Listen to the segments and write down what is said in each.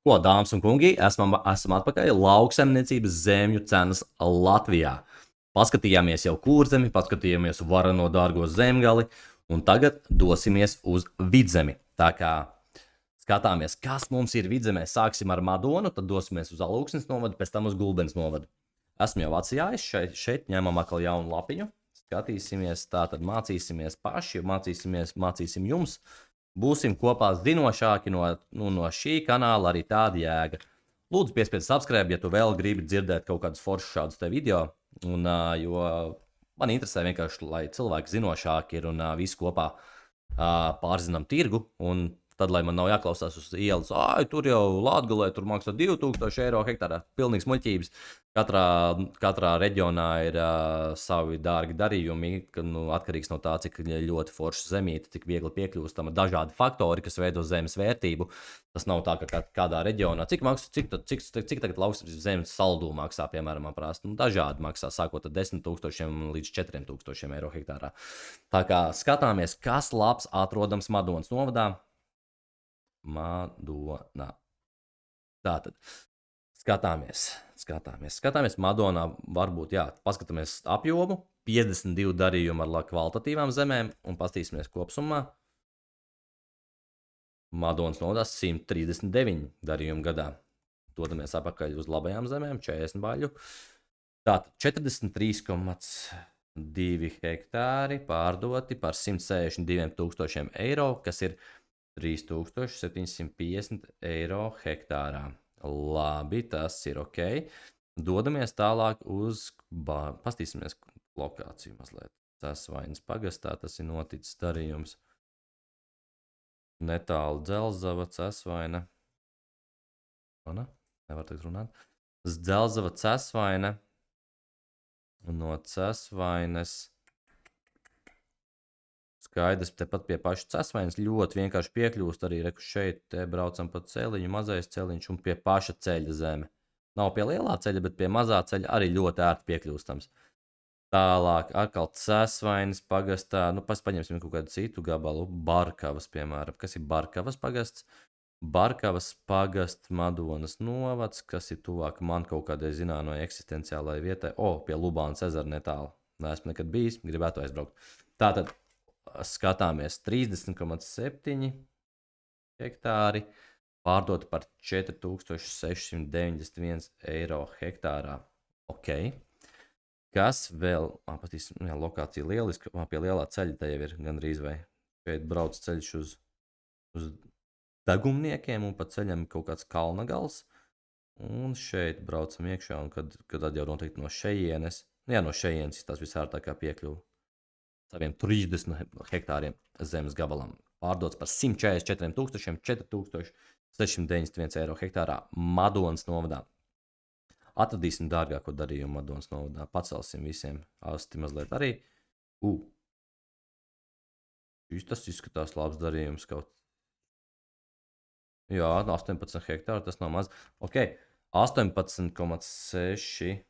Ko, dāmas un kungi, esam atpakaļ lauksaimniecības zemju cenas Latvijā. Paskatījāmies jau Kurzemi, paskatījāmies varano dārgo zemgali, un tagad dosimies uz vidzemi. Tā kā skatāmies, kas mums ir vidzemē, sāksim ar Madonu, tad dosimies uz Alūksnes novadu, pēc tam uz Gulbenes novadu. Esmu jau atsijājis, šeit ņemam atkal jaunu lapiņu, skatīsimies, tātad mācīsimies paši, mācīsim jums. Būsim kopā zinošāki no šī kanāla, arī tāda jēga. Lūdzu, piespiedz subscribe, ja tu vēl gribi dzirdēt kaut kādus foršus šādus te video. Jo man interesē vienkārši, lai cilvēki zinošāki ir un visi kopā pārzinām tirgu. Un tad, lai man nav jāklausās uz ielas, tur jau Latgalē, tur maksā 2000 eiro hektārā. Pilnīgs muļķības. Katrā reģionā ir savi dārgi darījumi, atkarīgs no tā, cik ļoti forša zemīte, cik viegli piekļūstama, dažādi faktori, kas veido zemes vērtību. Tas nav tā, ka kādā reģionā, cik tagad lauksaimniecības zemes saldū maksā, piemēram, dažādi maksā, sākot ar 10 000 līdz 4 000 eiro hektārā. Tā kā skatāmies, kas labs atrodams Madonas novadā. Madonā. Tātad. Skatāmies Madonā, varbūt, paskatāmies apjomu, 52 darījumi ar kvalitatīvām zemēm un pastīsimies kopsumā. Madonas novadā 139 darījumi gadā. Dodamies apakaļ uz labajām zemēm, 40 baļu. Tātad 43,2 hektāri pārdoti par 162 000 eiro, kas ir 3750 eiro hektārā. Labi, tas ir ok. Dodamies tālāk uz, pastīsimies lokāciju mazliet. Cēsvainas pagastā, tas ir noticis darījums. Netālu Dzelzava, Cēsvaina. Nevar teikt runāt. Dzelzava, Cēsvaina. No Cēsvainas. Skaidrs, tepat pie paša Cēsvainas ļoti vienkārši piekļūst arī šeit, te braucam pa celiņu, mazais celiņš un pie paša ceļa zeme. Nav pie lielā ceļa, bet pie mazā ceļa arī ļoti ērti piekļūstams. Tālāk, atkal Cēsvainas pagastā, paņemsim kaut kādu citu gabalu, Barkavas, piemēram. Kas ir Barkavas pagasts? Barkavas pagasts, Madonas novads, kas ir tuvāk man kaut kādai zināmai eksistenciālai vietai. Pie Lubānas ezera netālu. Neesmu nekad bijis, gribētu aizbraukt. Tātad, skatāmies 30,7 hektāri, pārdot par 4691 eiro hektārā. Ok. Kas vēl? Patīsim, lokācija lieliska. Pie lielā ceļa te jau ir gandrīz vai. Šeit brauc ceļš uz degumniekiem un pa ceļam kaut kāds kalnagals. Un šeit braucam iekšā un kad tad jau noteikti no šejienes. No šejienes tas visārtākā piekļuva. Saviem 30 hektāriem zemes gabalam. Pārdots par 144 4691 eiro hektārā Madonas novadā. Atradīsim dārgāko darījumu Madonas novadā. Pacelsim visiem asti mazliet arī. Tas izskatās labs darījums kaut. 18 hektāri, tas nav maz. Ok, 18,6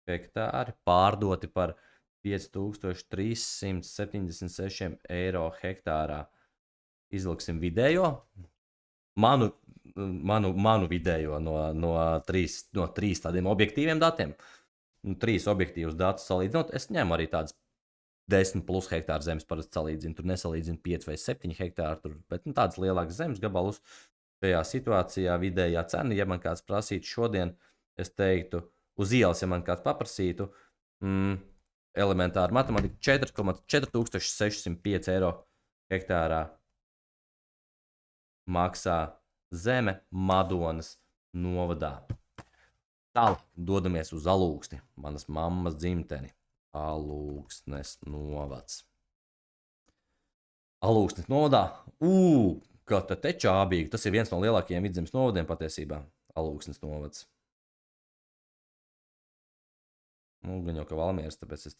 hektāri pārdoti par 5376 eiro hektārā. Izliksim vidējo. Manu vidējo no trīs tādiem objektīviem datiem. 3 objektīvus datus salīdzinot. Es ņemu arī tādas 10 plus hektāru zemes parasti salīdzinu. Tur nesalīdzinu 5 vai 7 hektāru, bet tādas lielākas zemes gabalus. Šajā situācijā vidējā cena, ja man kāds prasītu šodien, es teiktu, uz ielas, ja man kāds paprasītu, elementāri matemātika 4605 eiro hektārā maksā zeme Madonas novadā. Tālāk dodamies uz Alūksni, manas mammas dzimteni. Alūksnes novads. Alūksnes novadā, kā te čābīgi, tas ir viens no lielākajiem vidzemes novadiem patiesībā, Alūksnes novads. Gan jau ka Valmieras, tāpēc es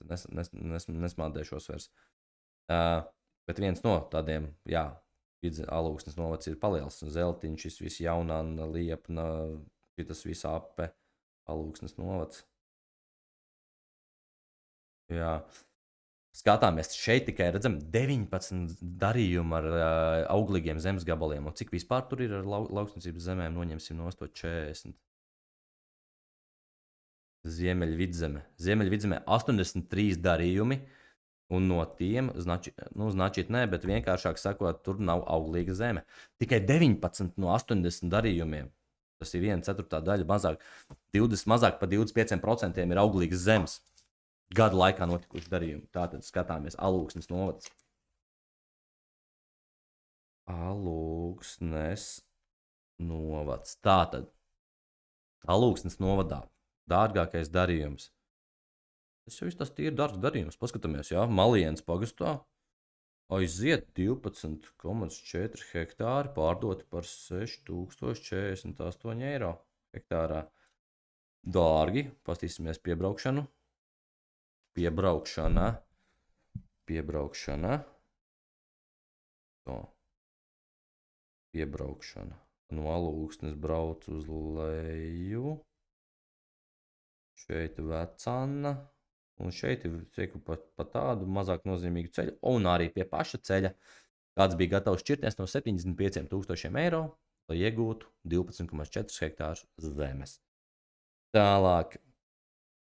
nesmādēšos vairs. Bet viens no tādiem, Alūksnes novads ir paliels. Zeltiņš, šis viss jaunā, Liepna, šitas viss ape, Alūksnes novads. Skatāmies, šeit tikai redzam 19 darījumu ar auglīgiem zemes gabaliem. Un cik vispār tur ir ar lauksniecības zemēm? Noņemsim no 140. Ziemeļvidzeme. Ziemeļvidzemē 83 darījumi. Un no tiem, značīt nē, bet vienkāršāk sakot, tur nav auglīga zeme. Tikai 19 no 80 darījumiem. Tas ir 1/4 daļa mazāk. Mazāk par 25% ir auglīgas zemes. Gadu laikā notikuši darījumi. Tātad skatāmies Alūksnes novads. Alūksnes novads. Tātad Alūksnes novadā dārgākais darījums. Tas jau tas ir dārgs darījums. Paskatāmies, jā, Malienas pagastā aiziet 12,4 hektāri pārdoti par 6048 eiro hektārā. Dārgi, pastīsimies piebraukšanu. Piebraukšana. To. Piebraukšana. No Alūksnes brauc uz leju. Šeit Vecana. Un šeit ir pa tādu mazāk nozīmīgu ceļu. Un arī pie paša ceļa kāds bija gatavs šķirties no 75,000 eiro, lai iegūtu 12,4 hektārus zemes. Tālāk.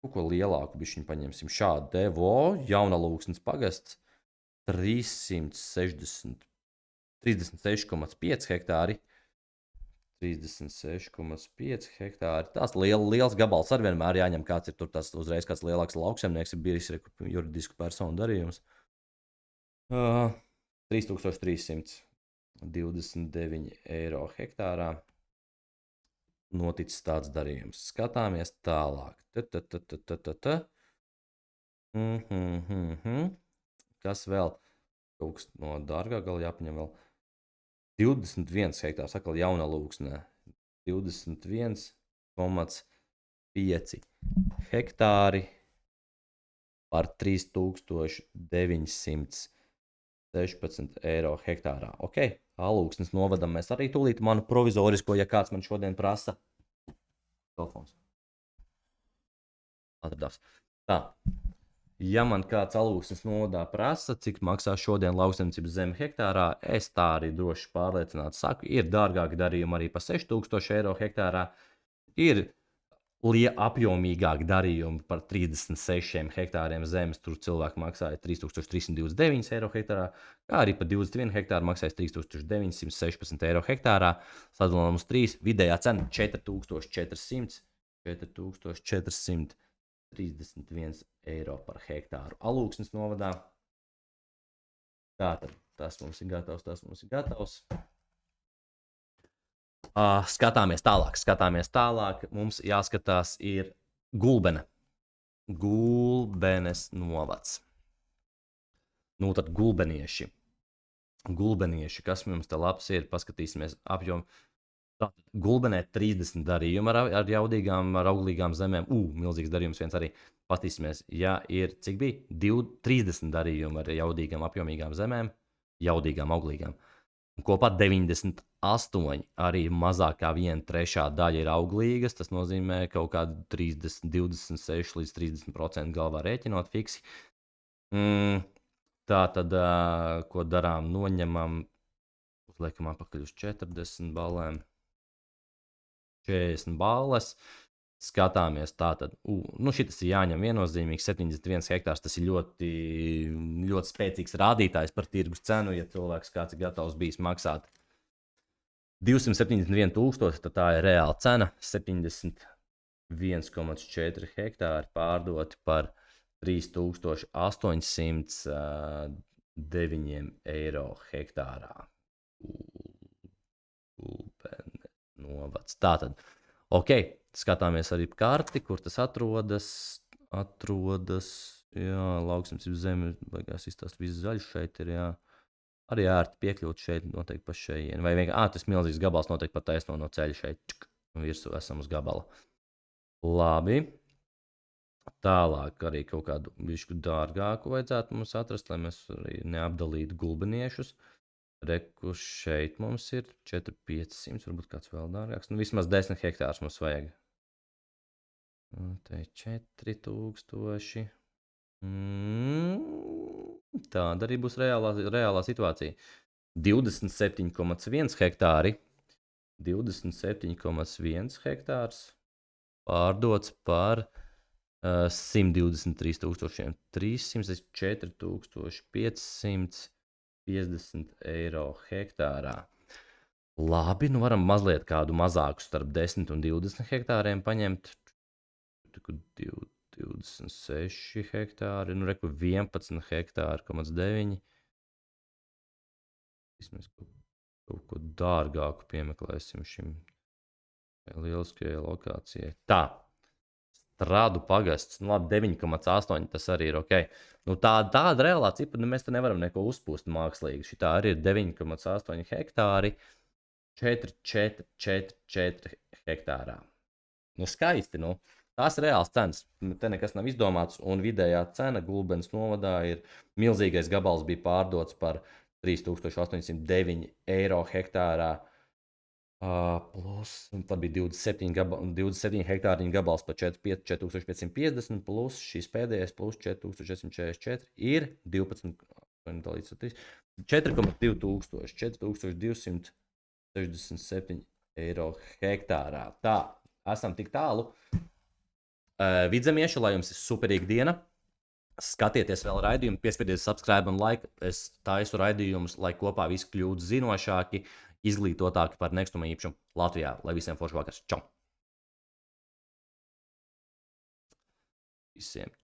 Ko lielāku bišķiņu paņemsim šādu Devo, Jaunalūksnes pagasts, 36,5 hektāri. 36,5 hektāri. Tās liels gabals ar vienmēr jāņem, kāds ir tur tas uzreiz kāds lielāks lauksemnieks, ir bijis juridisku personu darījums. 3329 eiro hektārā. Noticis tāds darījums. Skatāmies tālāk. Kas vēl? Kaut kas no dārgā gala jāpaņem vēl. 21 hektārs, atkal Jaunalūksnē. 21,5 hektāri par 3916 eiro hektārā. Ok, Alūksnes novadam mēs arī tūlīt manu provizorisko, ja kāds man šodien prasa. Telefons. Atradās. Tā. Ja man kāds Alūksnes novadā prasa, cik maksā šodien lauksaimniecības zeme hektārā, es tā arī droši pārliecināti saku, ir dārgāki darījumi arī pa 6000 eiro hektārā, ir apjomīgāki darījumi par 36 hektāriem zemes, tur cilvēki maksāja 3329 eiro hektārā, kā arī par 21 hektāru maksājas 3916 eiro hektārā, sadalām uz 3, vidējā cena 4431 eiro par hektāru Alūksnes novadā. Tātad, tas mums ir gatavs. Skatāmies tālāk. Mums jāskatās ir Gulbenes novads. Nu, tad gulbenieši. Kas mums te labs ir? Paskatīsimies apjomu. Gulbenē 30 darījumi ar jaudīgām, ar auglīgām zemēm. Milzīgs darījums viens arī. Paskatīsimies, ja ir, cik bija? 30 darījumi ar jaudīgām, apjomīgām zemēm, jaudīgām, auglīgām. Un kopā 98, arī mazākā 1/3 daļa ir auglīgas. Tas nozīmē kaut kādu 30, 26 līdz 30% galvā rēķinot fiksi. Tā tad, ko darām? Noņemam, uzliekam atpakaļ uz 40 balēm. 40 balles. Skatāmies tātad. Šitas ir jāņem viennozīmīgi. 71 hektārs, tas ir ļoti, ļoti spēcīgs rādītājs par tirgus cenu, ja cilvēks kāds ir gatavs bijis maksāt 271 000, tad tā ir reāla cena. 71,4 hektāri pārdoti par 3809 eiro hektārā. Novads. Tātad, ok, skatāmies arī karti, kur tas atrodas. Jā, lauksaimniecības zeme, beigās izstāst viss zaļš šeit ir, jā. Arī ērti piekļūt šeit, noteikti pa šeit. Vai vienkārši, tas milzīgs gabals noteikti pa taisno no ceļa šeit. Virsū esam uz gabala. Labi. Tālāk arī kaut kādu bišku dārgāku vajadzētu mums atrast, lai mēs arī neapdalītu gulbeniešus. Reku šeit mums ir 4500, varbūt kāds vēl dārgāks. Vismaz 10 hektārs mums vajag. Te 4000. Tāda arī būs reālā situācija. 27,1 hektāri. 27,1 hektārs pārdots par 123,000, 304,550 eiro hektārā. Labi, nu varam mazliet kādu mazāku starp 10 un 20 hektāriem paņemt. 26 hektāri, nu reku 11 hektāri, 9. Vismaz kaut ko dārgāku piemeklēsim šim lieliskajai lokācijai. Tā, Strādu pagasts, nu labi, 9,8, tas arī ir ok. Nu tāda reālā cipra, nu mēs te nevaram neko uzpūst mākslīgi. Šitā arī ir 9,8 hektāri, 4 hektārā. Nu skaisti, nu. Tās ir reāls cenas. Te nekas nav izdomāts, un vidējā cena Gulbens novadā ir milzīgais gabals bija pārdots par 3,809 eiro hektārā. Plus, tad bija 27 hektāriņu gabals par 4,550, plus šīs pēdējais, plus 4,444 ir 4,267 eiro hektārā. Tā, esam tik tālu. Vidzemieši, lai jums ir superīga diena. Skatieties vēl raidījumu, piespiediet subscribe un like. Es taisu raidījumus, lai kopā visi kļūtu zinošāki, izglītotāki par nekustamā īpašumu Latvijā. Lai visiem foršs vakars. Čau! Visiem!